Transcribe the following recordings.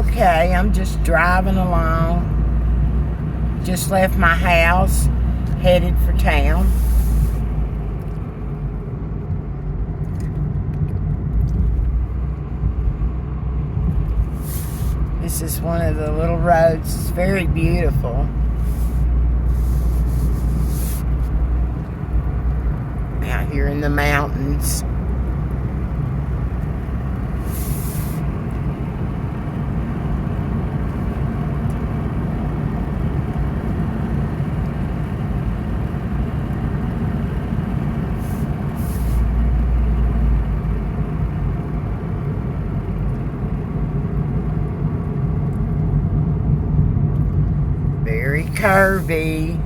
Okay, I'm just driving along. Just left my house, headed for town. This is one of the little roads. It's very beautiful. Out here in the mountains. Very curvy.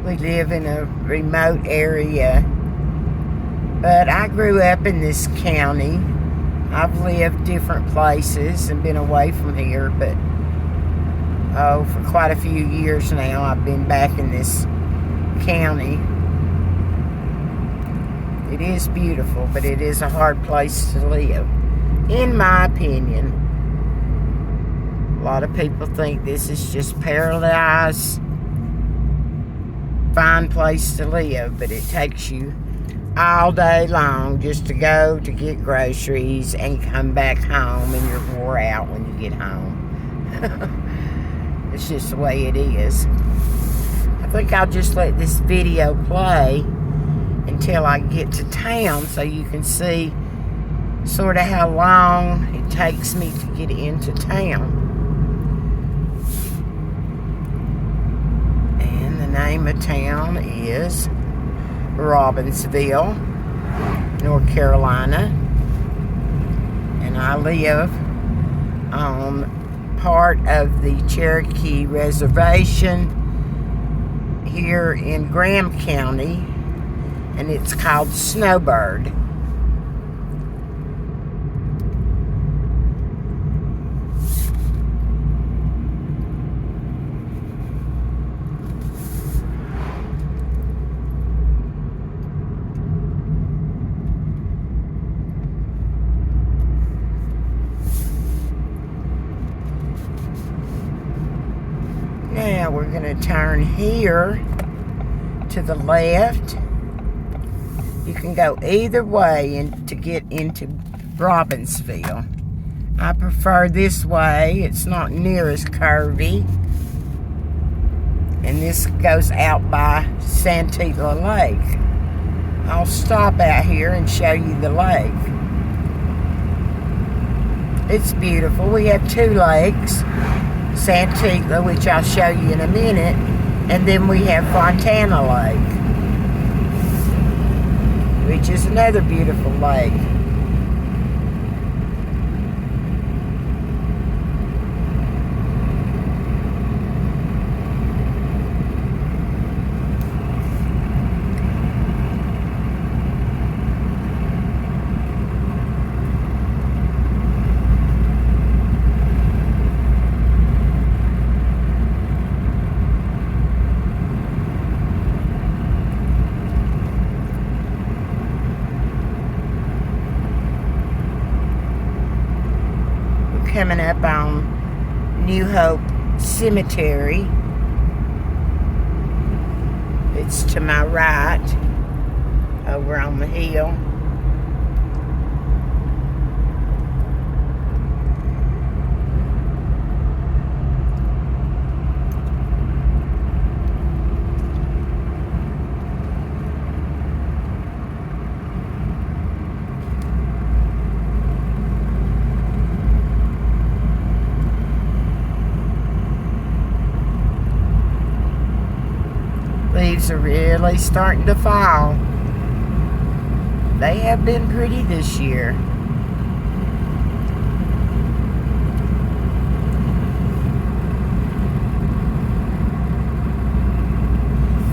We live in a remote area, but I grew up in this county. I've lived different places and been away from here, but for quite a few years now I've been back in this county. It is beautiful, but it is a hard place to live, in my opinion. A lot of people think this is just paradise, fine place to live, but it takes you all day long just to go to get groceries and come back home, and you're wore out when you get home. It's just the way it is. I think I'll just let this video play until I get to town so you can see sort of how long it takes me to get into town. The name of town is Robbinsville, North Carolina, and I live on part of the Cherokee Reservation here in Graham County, and it's called Snowbird. Now we're going to turn here to the left. You can go either way to get into Robbinsville. I prefer this way. It's not near as curvy. And this goes out by Santila Lake. I'll stop out here and show you the lake. It's beautiful. We have two lakes. Santila, which I'll show you in a minute, and then we have Fontana Lake, which is another beautiful lake. Coming up on New Hope Cemetery. It's to my right, over on the hill. Leaves are really starting to fall. They have been pretty this year.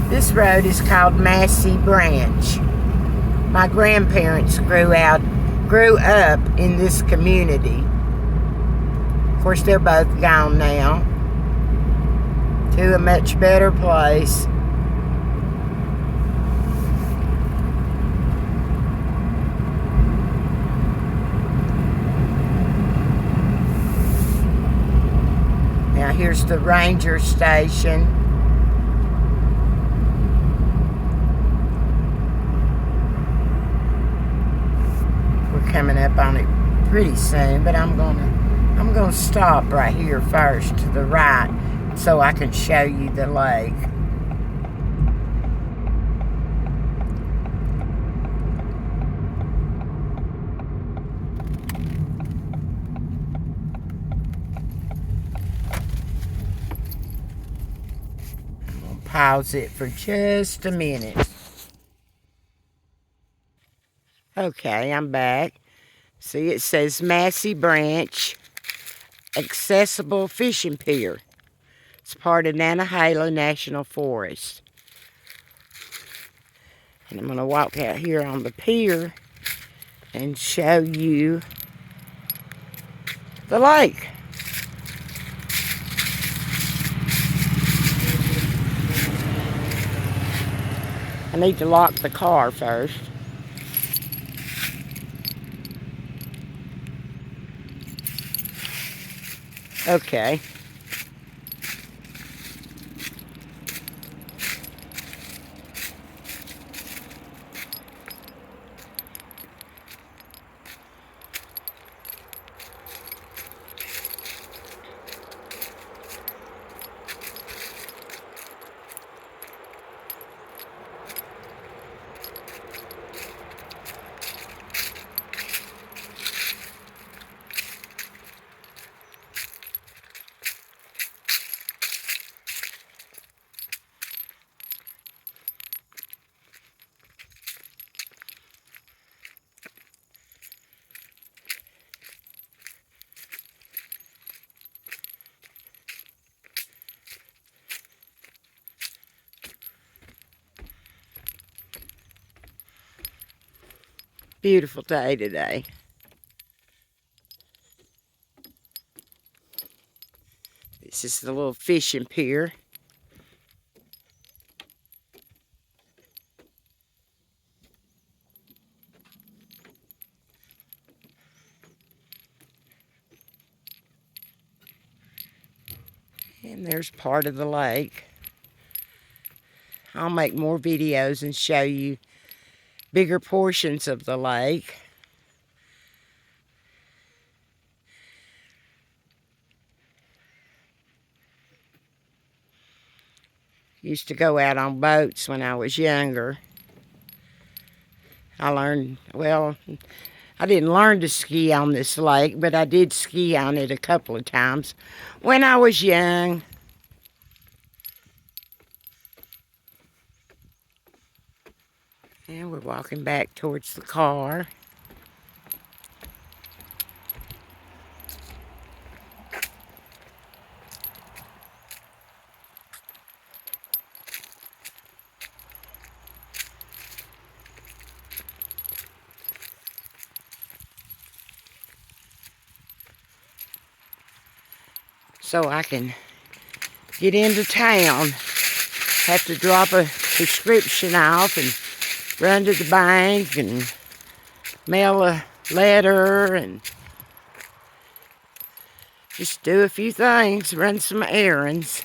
This road is called Massey Branch. My grandparents grew up in this community. Of course, they're both gone now to a much better place. Here's the ranger station. We're coming up on it pretty soon, but I'm gonna stop right here first to the right so I can show you the lake. Pause it for just a minute. Okay, I'm back. See, it says Massey Branch Accessible Fishing Pier. It's part of Nantahala National Forest. And I'm going to walk out here on the pier and show you the lake. I need to lock the car first. Okay. Beautiful day today. This is the little fishing pier. And there's part of the lake. I'll make more videos and show you bigger portions of the lake. Used to go out on boats when I was younger. I didn't learn to ski on this lake, but I did ski on it a couple of times when I was young. And we're walking back towards the car. So I can get into town. Have to drop a prescription off and run to the bank and mail a letter and just do a few things, run some errands.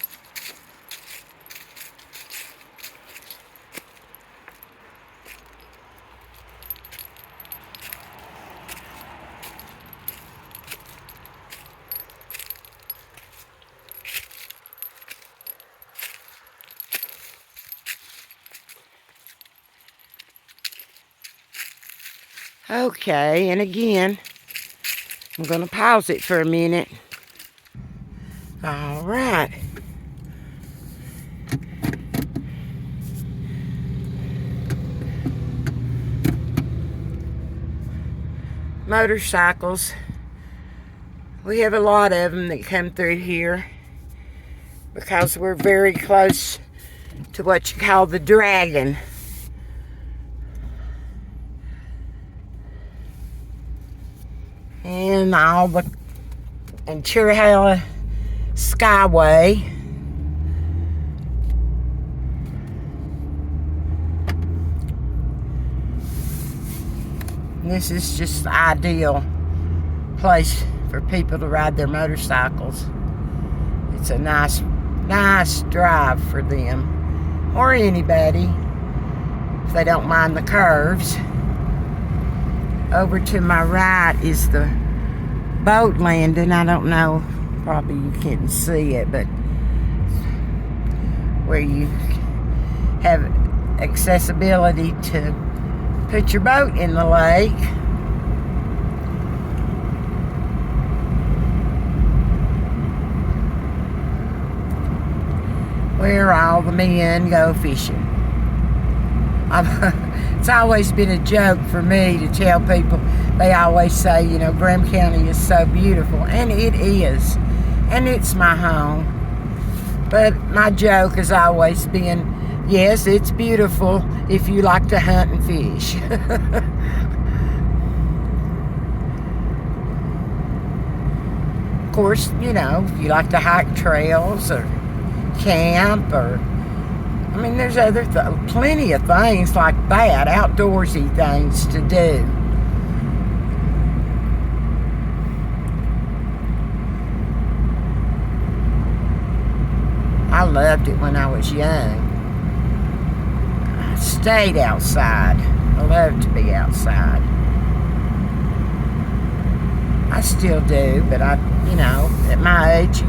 Okay, and again, I'm going to pause it for a minute. All right. Motorcycles. We have a lot of them that come through here because we're very close to what you call the Dragon. And Cherahella Skyway. This is just the ideal place for people to ride their motorcycles. It's a nice drive for them, or anybody, if they don't mind the curves. Over to my right is the boat landing. I don't know, probably you can't see it, but where you have accessibility to put your boat in the lake. Where all the men go fishing. It's always been a joke for me to tell people. They always say, you know, Graham County is so beautiful, and it is, and it's my home. But my joke has always been, yes, it's beautiful if you like to hunt and fish. Of course, you know, if you like to hike trails or camp, or I mean, there's plenty of things like that, outdoorsy things to do. I loved it when I was young. I stayed outside. I loved to be outside. I still do, but you know, at my age,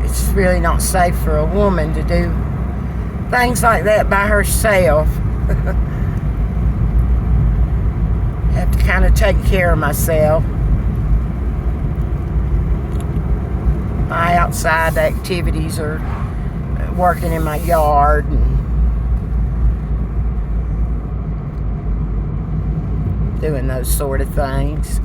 it's really not safe for a woman to do things like that by herself. Have to kind of take care of myself. My outside activities are working in my yard and doing those sort of things.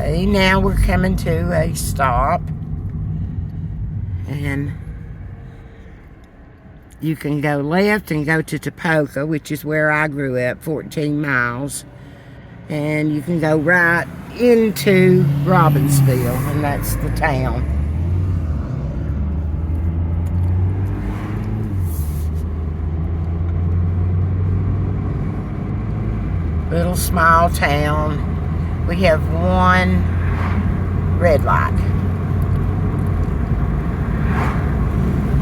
Okay, now we're coming to a stop, and you can go left and go to Topeka, which is where I grew up, 14 miles, and you can go right into Robbinsville, and that's the town. Little small town. We have one red light.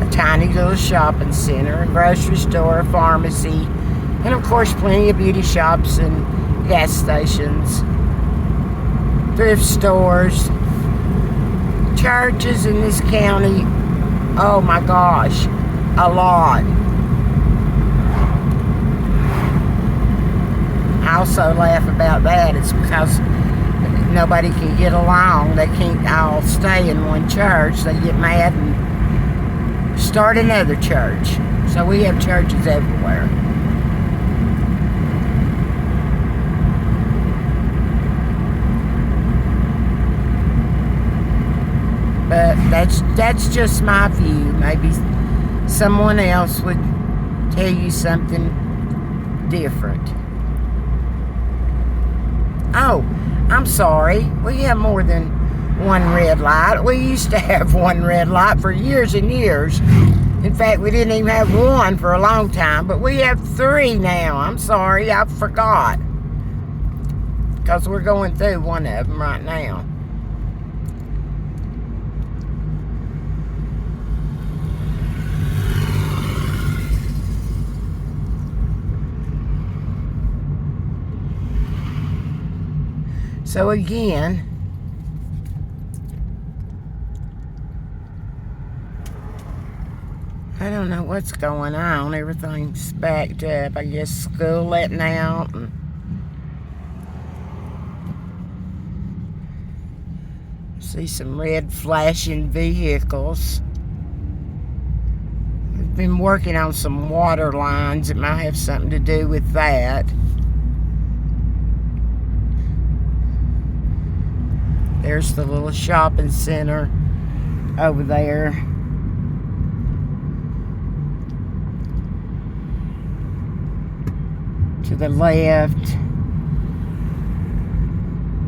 A tiny little shopping center, a grocery store, a pharmacy, and of course plenty of beauty shops and gas stations, thrift stores, churches in this county. Oh my gosh, a lot. I also laugh about that. It's because nobody can get along. They can't all stay in one church. They get mad and start another church. So we have churches everywhere. But that's just my view. Maybe someone else would tell you something different. Oh, I'm sorry. We have more than one red light. We used to have one red light for years and years. In fact, we didn't even have one for a long time, but we have 3 now. I'm sorry, I forgot. Because we're going through one of them right now. So again, I don't know what's going on. Everything's backed up. I guess school letting out. And see some red flashing vehicles. I've been working on some water lines. It might have something to do with that. There's the little shopping center over there. To the left,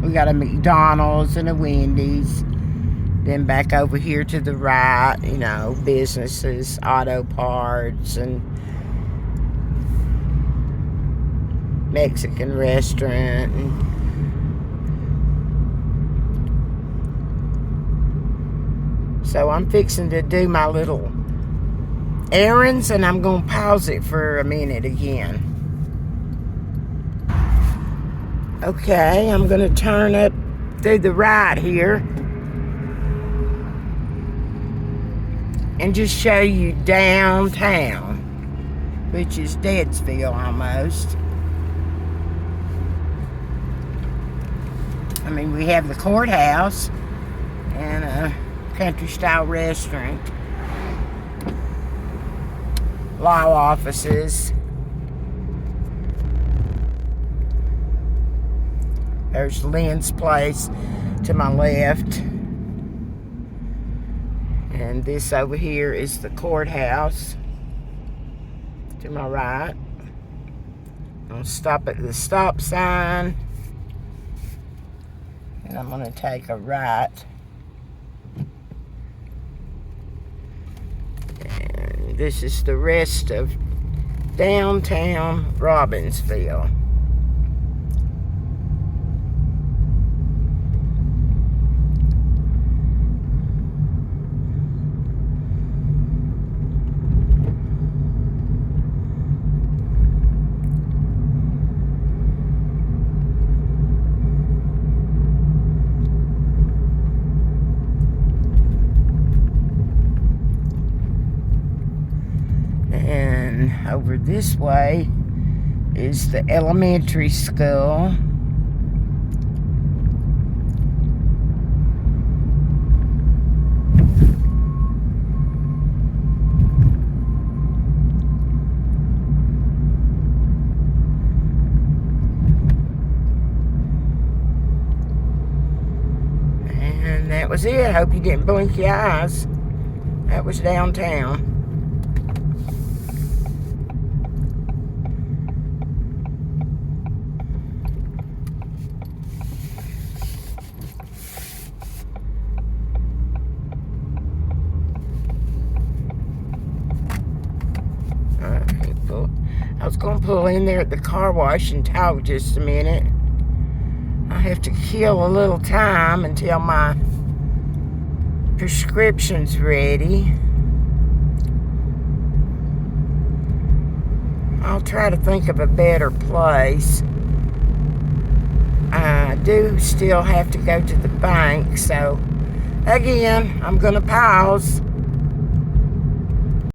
we got a McDonald's and a Wendy's. Then back over here to the right, you know, businesses, auto parts, and Mexican restaurant. So I'm fixing to do my little errands, and I'm going to pause it for a minute again. Okay, I'm going to turn up through the right here and just show you downtown, which is Deadsville almost. I mean, we have the courthouse and a country-style restaurant, law offices. There's Lynn's place to my left. And this over here is the courthouse to my right. I'll stop at the stop sign. And I'm going to take a right. And this is the rest of downtown Robbinsville. And over this way is the elementary school. And that was it. Hope you didn't blink your eyes. That was downtown. I was going to pull in there at the car wash and talk just a minute. I have to kill a little time until my prescription's ready. I'll try to think of a better place. I do still have to go to the bank, so again, I'm going to pause.